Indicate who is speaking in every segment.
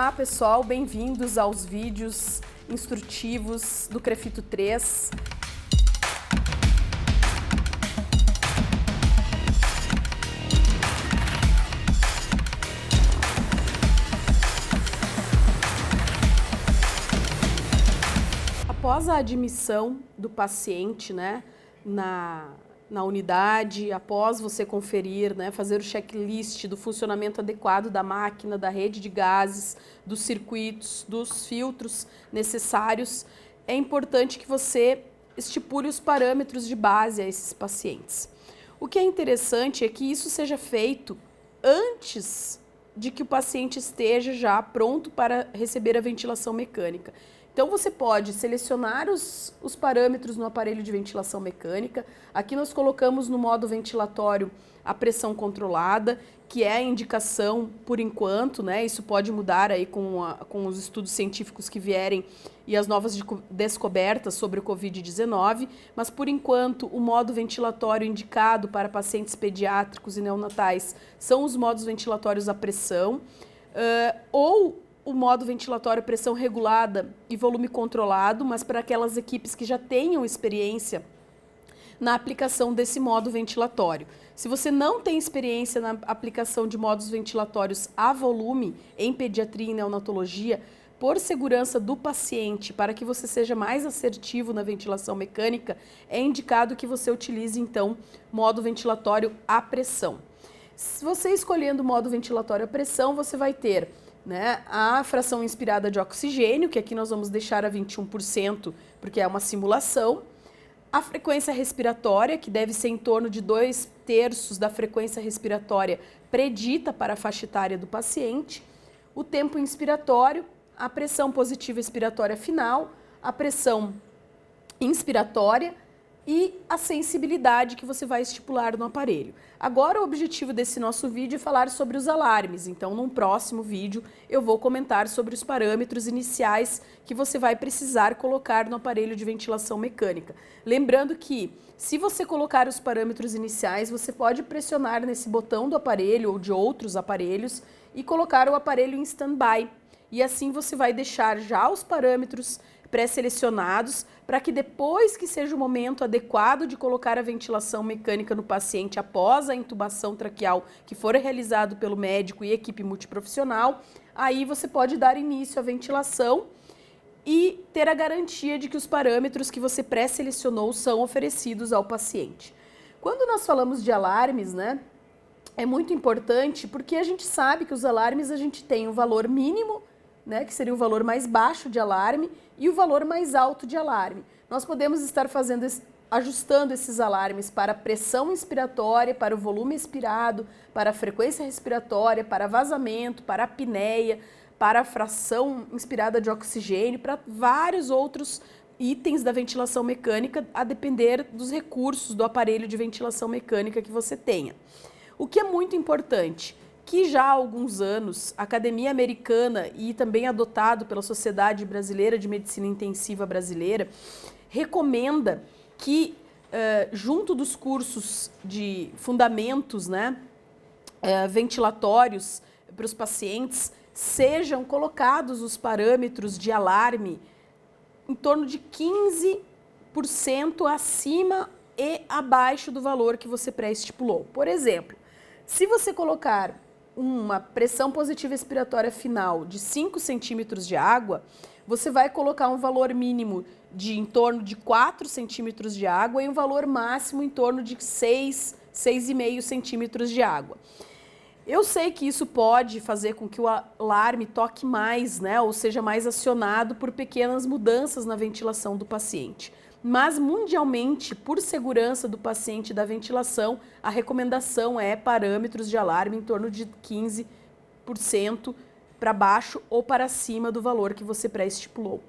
Speaker 1: Olá pessoal, bem-vindos aos vídeos instrutivos do Crefito 3. Após a admissão do paciente, na unidade, após você conferir, fazer o checklist do funcionamento adequado da máquina, da rede de gases, dos circuitos, dos filtros necessários, é importante que você estipule os parâmetros de base a esses pacientes. O que é interessante é que isso seja feito antes de que o paciente esteja já pronto para receber a ventilação mecânica. Então, você pode selecionar os parâmetros no aparelho de ventilação mecânica. Aqui nós colocamos no modo ventilatório a pressão controlada, que é a indicação por enquanto, Isso pode mudar aí com os estudos científicos que vierem e as novas descobertas sobre o Covid-19, mas por enquanto o modo ventilatório indicado para pacientes pediátricos e neonatais são os modos ventilatórios à pressão, ou o modo ventilatório pressão regulada e volume controlado, mas para aquelas equipes que já tenham experiência na aplicação desse modo ventilatório. Se você não tem experiência na aplicação de modos ventilatórios a volume em pediatria e neonatologia, por segurança do paciente, para que você seja mais assertivo na ventilação mecânica, é indicado que você utilize, então, modo ventilatório à pressão. Se você escolhendo o modo ventilatório à pressão, você vai ter a fração inspirada de oxigênio, que aqui nós vamos deixar a 21%, porque é uma simulação. A frequência respiratória, que deve ser em torno de 2/3 da frequência respiratória predita para a faixa etária do paciente. O tempo inspiratório, a pressão positiva expiratória final, a pressão inspiratória e a sensibilidade que você vai estipular no aparelho. Agora o objetivo desse nosso vídeo é falar sobre os alarmes, então num próximo vídeo eu vou comentar sobre os parâmetros iniciais que você vai precisar colocar no aparelho de ventilação mecânica. Lembrando que se você colocar os parâmetros iniciais, você pode pressionar nesse botão do aparelho ou de outros aparelhos e colocar o aparelho em stand-by. E assim você vai deixar já os parâmetros pré-selecionados para que depois que seja o momento adequado de colocar a ventilação mecânica no paciente após a intubação traqueal que for realizado pelo médico e equipe multiprofissional, aí você pode dar início à ventilação e ter a garantia de que os parâmetros que você pré-selecionou são oferecidos ao paciente. Quando nós falamos de alarmes, é muito importante porque a gente sabe que os alarmes a gente tem um valor mínimo, que seria o valor mais baixo de alarme, e o valor mais alto de alarme. Nós podemos estar ajustando esses alarmes para a pressão inspiratória, para o volume expirado, para a frequência respiratória, para vazamento, para a apneia, para a fração inspirada de oxigênio, para vários outros itens da ventilação mecânica, a depender dos recursos do aparelho de ventilação mecânica que você tenha. O que é muito importante, que já há alguns anos a Academia Americana e também adotado pela Sociedade Brasileira de Medicina Intensiva Brasileira, recomenda que, junto dos cursos de fundamentos ventilatórios para os pacientes, sejam colocados os parâmetros de alarme em torno de 15% acima e abaixo do valor que você pré-estipulou. Por exemplo, se você colocar uma pressão positiva expiratória final de 5 centímetros de água, você vai colocar um valor mínimo de em torno de 4 centímetros de água e um valor máximo em torno de 6,5 centímetros de água. Eu sei que isso pode fazer com que o alarme toque mais, ou seja mais acionado por pequenas mudanças na ventilação do paciente. Mas mundialmente, por segurança do paciente e da ventilação, a recomendação é parâmetros de alarme em torno de 15% para baixo ou para cima do valor que você pré-estipulou.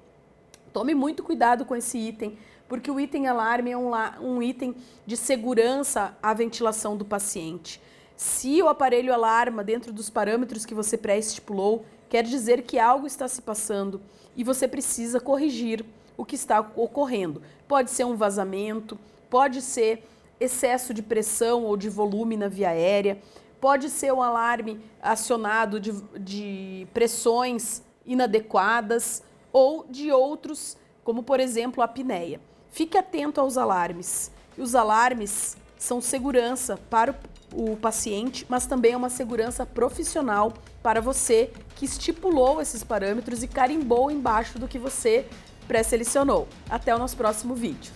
Speaker 1: Tome muito cuidado com esse item, porque o item alarme é um item de segurança à ventilação do paciente. Se o aparelho alarma dentro dos parâmetros que você pré-estipulou, quer dizer que algo está se passando e você precisa corrigir o que está ocorrendo. Pode ser um vazamento, pode ser excesso de pressão ou de volume na via aérea, pode ser um alarme acionado de pressões inadequadas ou de outros, como por exemplo a apneia. Fique atento aos alarmes. Os alarmes são segurança para o paciente, mas também é uma segurança profissional para você que estipulou esses parâmetros e carimbou embaixo do que você pré-selecionou. Até o nosso próximo vídeo.